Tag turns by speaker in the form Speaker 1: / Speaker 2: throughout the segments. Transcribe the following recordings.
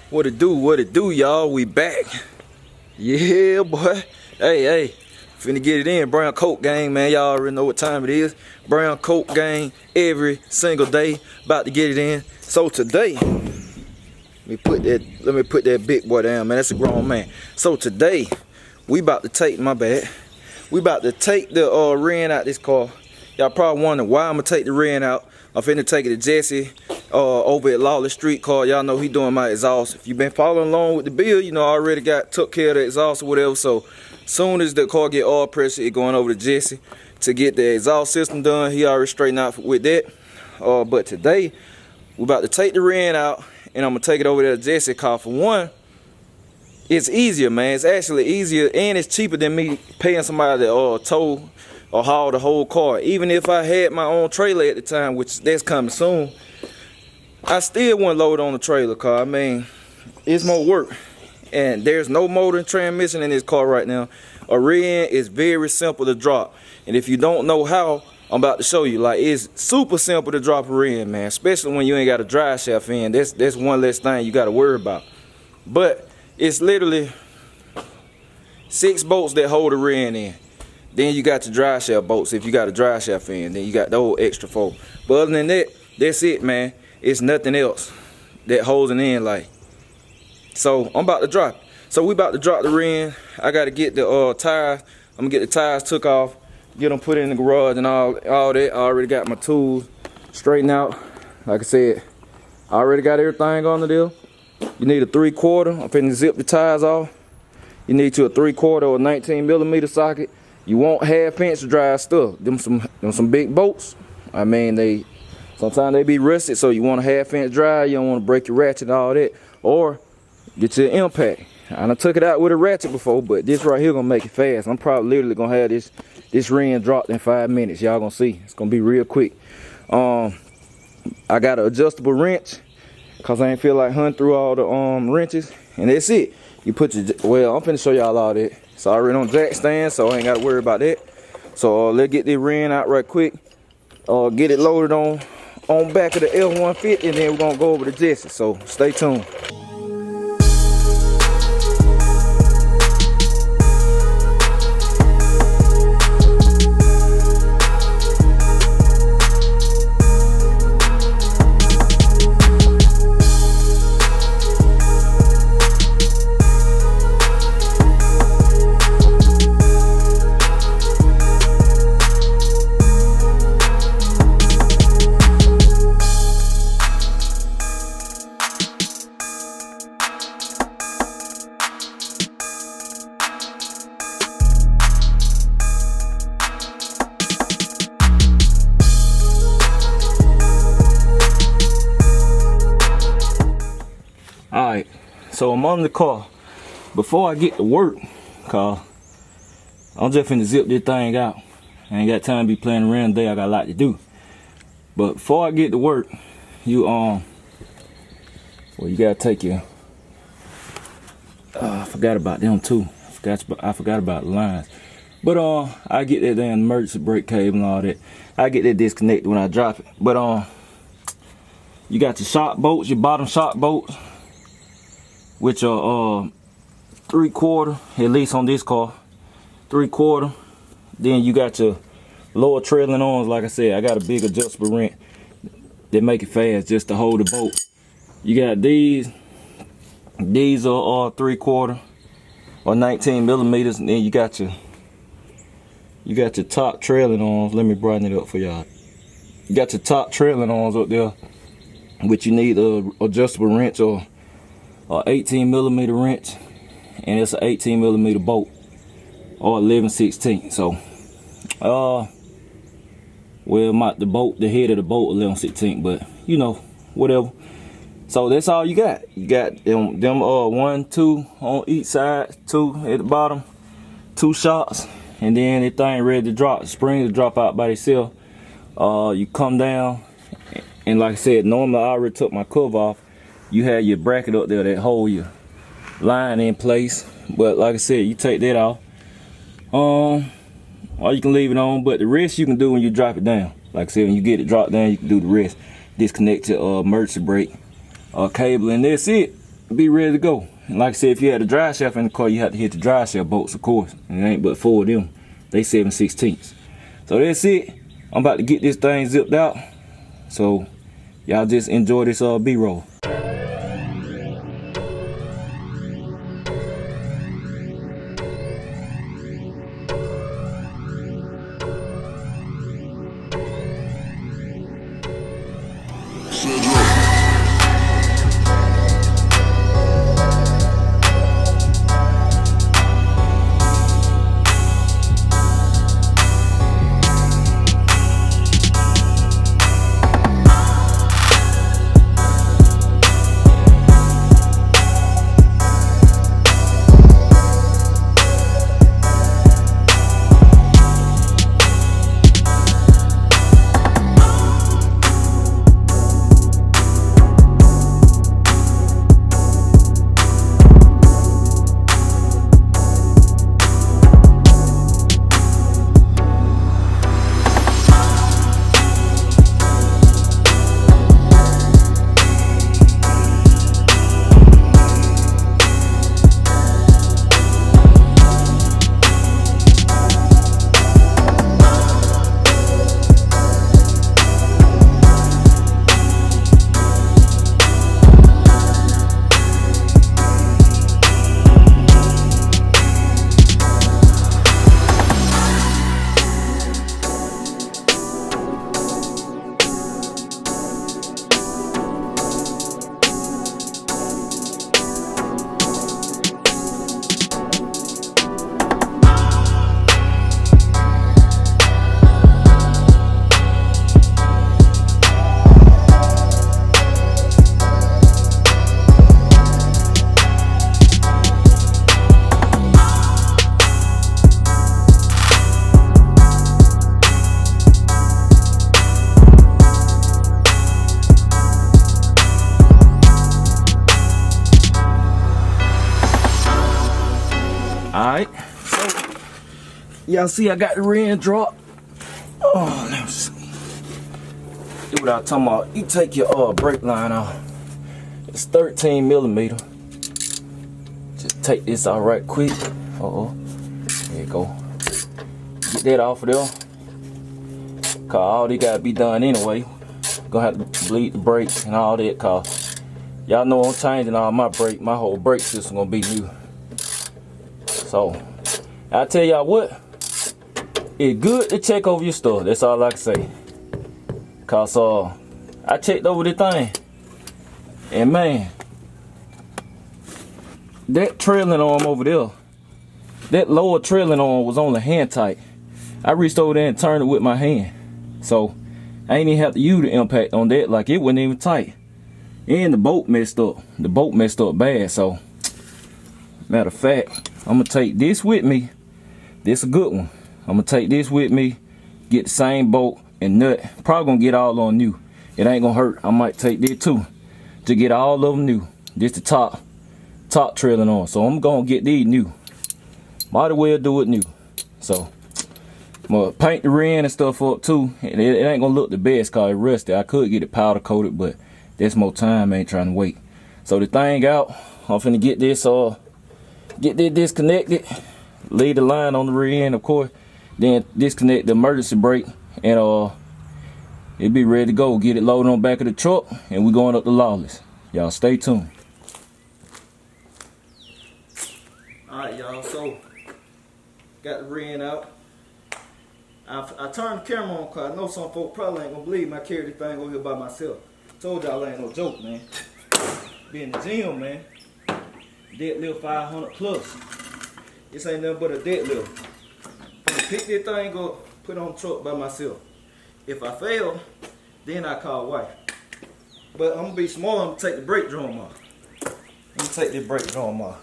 Speaker 1: What it do, y'all? We back. Yeah, boy. Hey, finna get it in. Brown coat gang, man. Y'all already know what time it is. Brown coat gang every single day. About to get it in. So today, let me put that big boy down, man. That's a grown man. So today, we about to take, we about to take the rear out this car. Y'all probably wondering why I'm gonna take the rear out. I'm finna take it to Jesse over at Lawless Street Car. Y'all know he doing my exhaust. If you've been following along with the bill, you know I already took care of the exhaust or whatever. So soon as the car get oil pressure, it going over to Jesse to get the exhaust system done. He already straightened out with that. But today we about to take the rear out and I'm gonna take it over there to Jesse. Car for one, it's easier, man. It's actually easier and it's cheaper than me paying somebody to tow or haul the whole car. Even if I had my own trailer at the time, which that's coming soon, I still wouldn't load on the trailer car. I mean, it's more work. And there's no motor and transmission in this car right now. A rear end is very simple to drop. And if you don't know how, I'm about to show you. Like, it's super simple to drop a rear end, man. Especially when you ain't got a drive shaft in. That's one less thing you got to worry about. But it's literally 6 bolts that hold the rear end in. Then you got your drive shaft bolts if you got a drive shaft in. Then you got the whole extra 4. But other than that, that's it, man. It's nothing else that holds it in like. So I'm about to drop it. So we about to drop the rear end. I got to get the tires. I'm gonna get the tires took off, get them put in the garage and all that. I already got my tools straightened out. Like I said, I already got everything on the deal. You need a 3/4. I'm finna zip the tires off. You need a 3/4 or 19mm socket. You want 1/2 inch drive stuff. Them some big bolts. I mean, sometimes they be rusted, so you want a 1/2 inch drive. You don't want to break your ratchet and all that. Or get your impact. I done took it out with a ratchet before, but this right here gonna make it fast. I'm probably literally gonna have this ring dropped in 5 minutes. Y'all gonna see. It's gonna be real quick. I got an adjustable wrench cause I ain't feel like hunting through all the wrenches, and that's it. You put your, well, I'm finna show y'all all that. It's already on jack stand, so I ain't gotta worry about that. So let's get this ring out right quick. Get it loaded on back of the L150, and then we're gonna go over to Jesse. So stay tuned. Alright, so I'm on the car. Before I get to work, cause I'm just finna zip this thing out. I ain't got time to be playing around today. I got a lot to do. But before I get to work, well, you gotta take your, I forgot about them too. I forgot about the lines. But I get that damn emergency brake cable and all that. I get that disconnected when I drop it. But you got your shock bolts, your bottom shock bolts, which are 3/4, at least on this car, 3/4. Then you got your lower trailing arms. Like I said, I got a big adjustable wrench that make it fast just to hold the bolt. You got these are 3/4 or 19mm, and then you got your top trailing arms. Let me brighten it up for y'all. You got your top trailing arms up there, which you need a adjustable wrench or 18mm wrench, and it's an 18mm bolt or 11/16. So well, the head of the bolt 11/16, but you know, whatever. So that's all you got. You got them 1, 2 on each side, 2 at the bottom, 2 shots, and then the thing ready to drop. The springs drop out by themselves. You come down, and like I said, normally I already took my cover off. You have your bracket up there that hold your line in place, but like I said, you take that off, or you can leave it on. But the rest you can do when you drop it down. Like I said, when you get it dropped down, you can do the rest. Disconnect your emergency brake cable, and that's it. be ready to go. And like I said, if you had a drive shaft in the car, you have to hit the drive shaft bolts, of course. And it ain't but 4 of them. They 7/16. So that's it. I'm about to get this thing zipped out. So y'all just enjoy this B-roll. Alright, so y'all see I got the rim drop. Oh, let me see. Do what I'm talking about. You take your brake line off. It's 13 millimeter. Just take this out right quick. There you go. Get that off of there. Cause all they gotta be done anyway. Gonna have to bleed the brakes and all that. Cause y'all know I'm changing all my brake. My whole brake system gonna be new. So, I tell y'all what, it's good to check over your stuff. That's all I can say. Cause I checked over the thing, and man, that trailing arm over there, that lower trailing arm was only hand tight. I reached over there and turned it with my hand, so I ain't even have to use the impact on that. Like, it wasn't even tight, and the bolt messed up. The bolt messed up bad. So, matter of fact, I'm gonna take this with me. This a good one. I'm gonna take this with me, get the same bolt and nut. Probably gonna get all on new. It ain't gonna hurt. I might take this too to get all of them new. This the top trailing on. So I'm gonna get these new. Might as well do it new. So I'm gonna paint the rim and stuff up too. And it ain't gonna look the best cause it's rusty. I could get it powder coated, but that's more time. I ain't trying to wait. So the thing out, I'm finna get this disconnected, leave the line on the rear end, of course, then disconnect the emergency brake, and it'll be ready to go. Get it loaded on the back of the truck, and we're going up to Lawless. Y'all stay tuned. Alright, y'all, so got the rear end out. I turned the camera on because I know some folks probably ain't gonna believe me. I carry this thing over here by myself. Told y'all I ain't no joke, man. Be in the gym, man. Deadlift 500 plus. This ain't nothing but a deadlift. I'm gonna pick this thing up, put it on the truck by myself. If I fail, then I call wife. But I'm gonna be smart. I'm gonna take the brake drum off. I'm gonna take this brake drum off.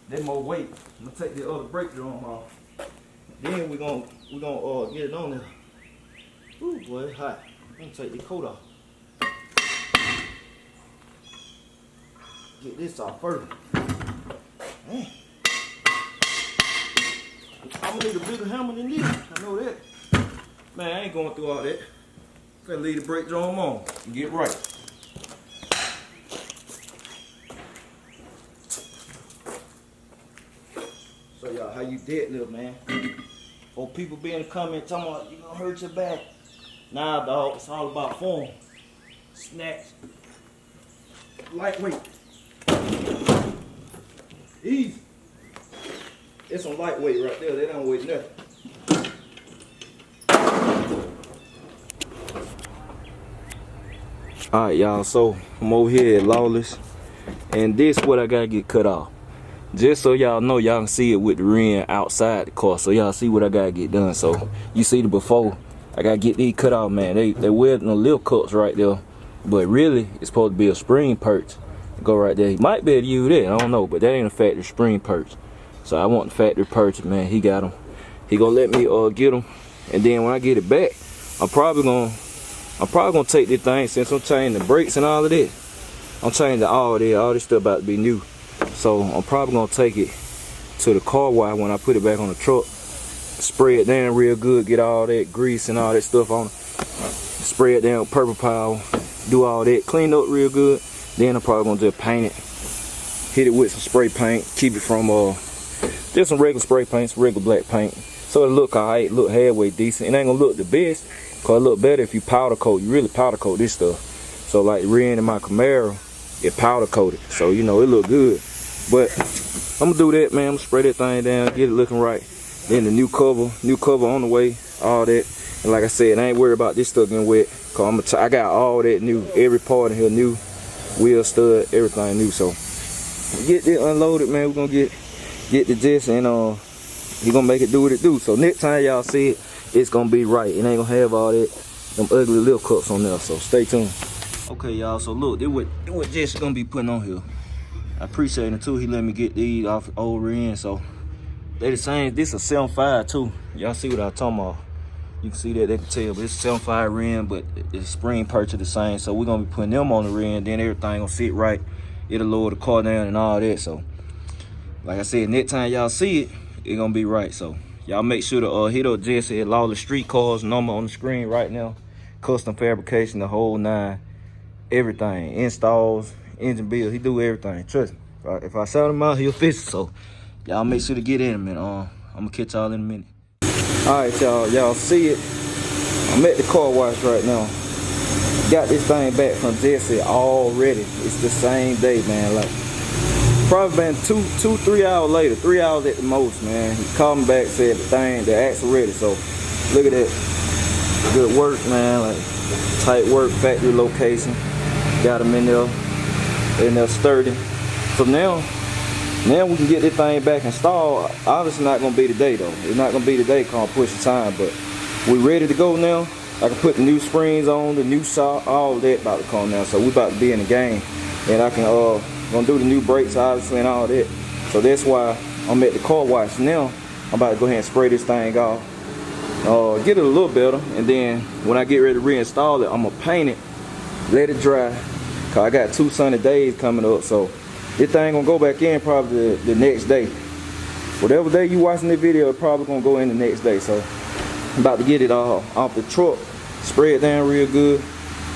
Speaker 1: Then more weight. I'm gonna take the other brake drum off. Then we're gonna get it on there. Ooh, boy, it's hot. I'm gonna take the coat off. Get this off first. Man. I'm gonna need a bigger hammer than this. I know that. Man, I ain't going through all that. I'm gonna leave the brake drum on and get right. deadlift, man. Or people be in the comments talking about you gonna hurt your back. Nah, dog, it's all about form. Snatch. Lightweight. Easy. It's some lightweight right there. They don't weigh nothing. Alright, y'all, so I'm over here at Lawless, and this what I gotta get cut off. Just so y'all know, y'all can see it with the rim outside the car, so y'all see what I gotta get done. So you see the before, I gotta get these cut off, man. They welding the little cuts right there, but really it's supposed to be a spring perch. Go right there. He might be able to use that, I don't know, but that ain't a factory spring perch. So I want the factory perch, man. He got them. He gonna let me get them, and then when I get it back, I'm probably gonna take this thing, since I'm changing the brakes and all of that. I'm changing all this stuff about to be new. So I'm probably gonna take it to the car wash when I put it back on the truck. Spray it down real good, get all that grease and all that stuff on it. Spray it down with purple power, do all that, clean up real good. Then I'm probably gonna just paint it. Hit it with some spray paint, keep it from just some regular spray paint, some regular black paint. So it look alright, look halfway decent. It ain't gonna look the best, cause it look better if you powder coat. You really powder coat this stuff. So like the rim in my Camaro, it powder coated. So you know it look good. But I'm gonna do that, man. I'm gonna spray that thing down, get it looking right. Then the new cover on the way, all that. And like I said, I ain't worried about this stuff getting wet, cause I got all that new, every part in here new, wheel stud, everything new. So get this unloaded, man. We're gonna get the Jess, and he gonna make it do what it do. So next time y'all see it, it's gonna be right. It ain't gonna have all that them ugly little cups on there. So stay tuned. Okay, y'all. So look, this what Jess is gonna be putting on here. I appreciate it too. He let me get these off the old rim. So they the same. This is a 7.5 too. Y'all see what I'm talking about? You can see that, they can tell, but it's a 7.5 rim, but the spring perch are the same. So we're gonna be putting them on the rim, then everything gonna sit right. It'll lower the car down and all that. So like I said, next time y'all see it, it's gonna be right. So y'all make sure to hit up Jesse at Lawless Street Cars, number on the screen right now. Custom fabrication, the whole 9, everything, installs, engine build, he do everything. Trust me. If I shout him out, he'll fix it. So y'all make sure to get in him, and I'm gonna catch y'all in a minute. All right, y'all see it. I'm at the car wash right now. Got this thing back from Jesse already. It's the same day, man. Like probably been 3 hours later, 3 hours at the most, man. He called me back, said the axle ready. So look at that. Good work, man. Like tight work, factory location. Got them in there sturdy. So now we can get this thing back installed. Obviously not gonna be today though. It's not gonna be today cause I'm pushing time, but we ready to go now. I can put the new springs on, the new shock, all that about to come now. So we about to be in the game, and I can gonna do the new brakes obviously and all that. So that's why I'm at the car wash now. I'm about to go ahead and spray this thing off, get it a little better, and then when I get ready to reinstall it, I'm gonna paint it, let it dry, cause I got 2 sunny days coming up. So this thing gonna go back in probably the next day. Whatever day you watching this video, it's probably gonna go in the next day. So I'm about to get it all off the truck, spray it down real good,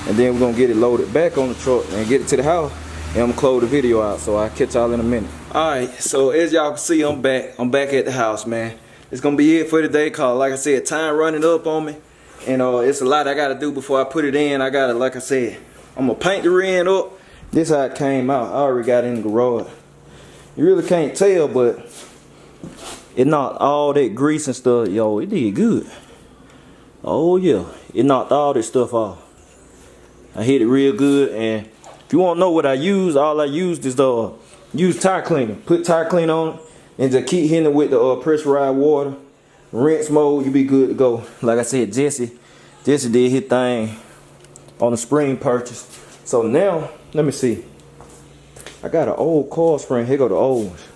Speaker 1: and then we're gonna get it loaded back on the truck and get it to the house, and I'm gonna close the video out. So I'll catch y'all in a minute. Alright, so as y'all can see, I'm back at the house, man. It's gonna be it for today, cause like I said, time running up on me, and it's a lot I gotta do before I put it in. I gotta, like I said, I'm gonna paint the rim up. This how it came out. I already got it in the garage. You really can't tell, but it knocked all that grease and stuff. Yo, it did good. Oh yeah, it knocked all this stuff off. I hit it real good, and if you want to know what I use, all I used is use tire cleaner. Put tire cleaner on it, and just keep hitting it with the pressurized water. Rinse mode, you be good to go. Like I said, Jesse did his thing on the spring purchase. So now, let me see. I got an old coil spring. Here go the old ones.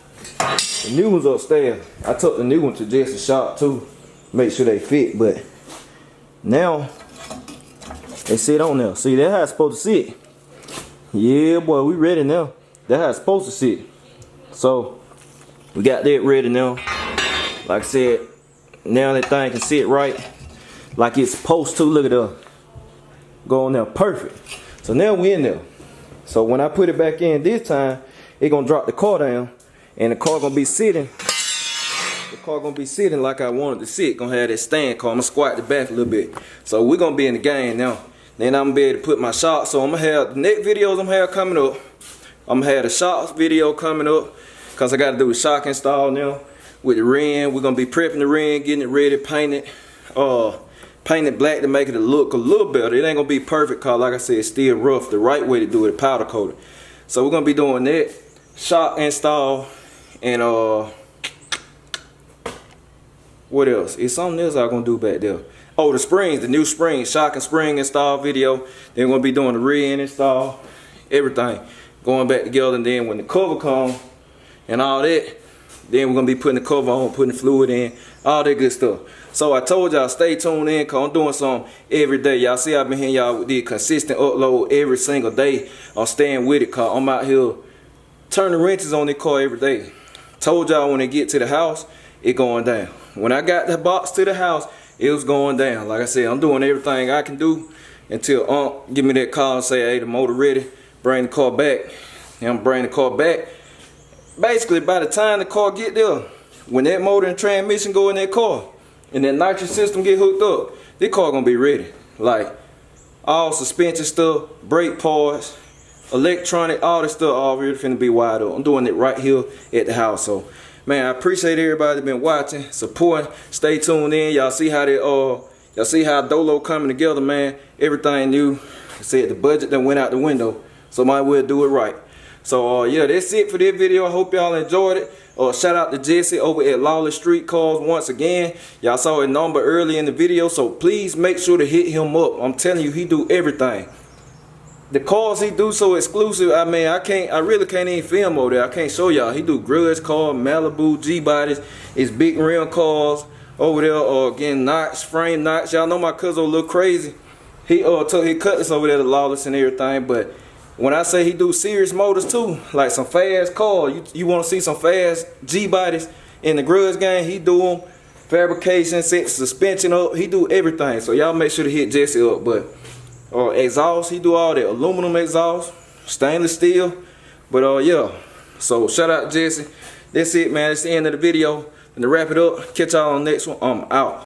Speaker 1: The new ones upstairs. I took the new one to Jesse's shop too. Make sure they fit, but now they sit on there. See, that's how it's supposed to sit. Yeah, boy, we ready now. That's how it's supposed to sit. So we got that ready now. Like I said, now that thing can sit right like it's supposed to. Look at that. Go on there, perfect. So now we in there. So when I put it back in this time, it's gonna drop the car down, and the car gonna be sitting. The car gonna be sitting like I wanted to sit. Gonna have that stand car. I'm gonna squat the back a little bit. So we're gonna be in the game now. Then I'm gonna be able to put my shocks. So I'm gonna have the next videos I'm gonna have coming up. I'm gonna have the shocks video coming up, cause I gotta do the shock install now with the rim. We're gonna be prepping the rim, getting it ready, painted black to make it look a little better. It ain't gonna be perfect, cause like I said, it's still rough. The right way to do it, powder coated. So we're gonna be doing that shock install and what else? It's something else I'm gonna do back there. Oh, the springs, the new springs, shock and spring install video. Then we're gonna be doing the rear end install, everything going back together. And then when the cover comes and all that, then we're gonna be putting the cover on, putting the fluid in, all that good stuff. So I told y'all stay tuned in, cause I'm doing something every day. Y'all see I've been hitting y'all with the consistent upload every single day. I'm staying with it, cause I'm out here turning wrenches on this car every day. Told y'all when it get to the house, it going down. When I got the box to the house, it was going down. Like I said, I'm doing everything I can do until give me that call and say, hey, the motor ready, bring the car back. And I'm bringing the car back. Basically, by the time the car get there, when that motor and transmission go in that car, and that nitrogen system get hooked up, this car gonna be ready. Like, all suspension stuff, brake parts, electronic, all this stuff already finna be wired up. I'm doing it right here at the house. So, man, I appreciate everybody that been watching, supporting. Stay tuned in. Y'all see how they y'all see how Dolo coming together, man. Everything new. I said the budget that went out the window, so might well do it right. So yeah, that's it for this video. I hope y'all enjoyed it. Shout out to Jesse over at Lawless Street Cars once again. Y'all saw his number early in the video, so please make sure to hit him up. I'm telling you, he do everything. The cars he do so exclusive. I mean, I really can't even film over there. I can't show y'all. He do grudge cars, Malibu, G bodies, his big rim cars over there. Again, knots, frame knots. Y'all know my cousin a little crazy. He cut this over there to Lawless and everything, but when I say he do serious motors too, like some fast cars, you want to see some fast G bodies in the grudge game, he do them. Fabrication, set suspension up, he do everything. So y'all make sure to hit Jesse up. But exhaust, he do all that. Aluminum exhaust, stainless steel. But yeah, so shout out Jesse. That's it, man. That's the end of the video. And to wrap it up, catch y'all on the next one. I'm out.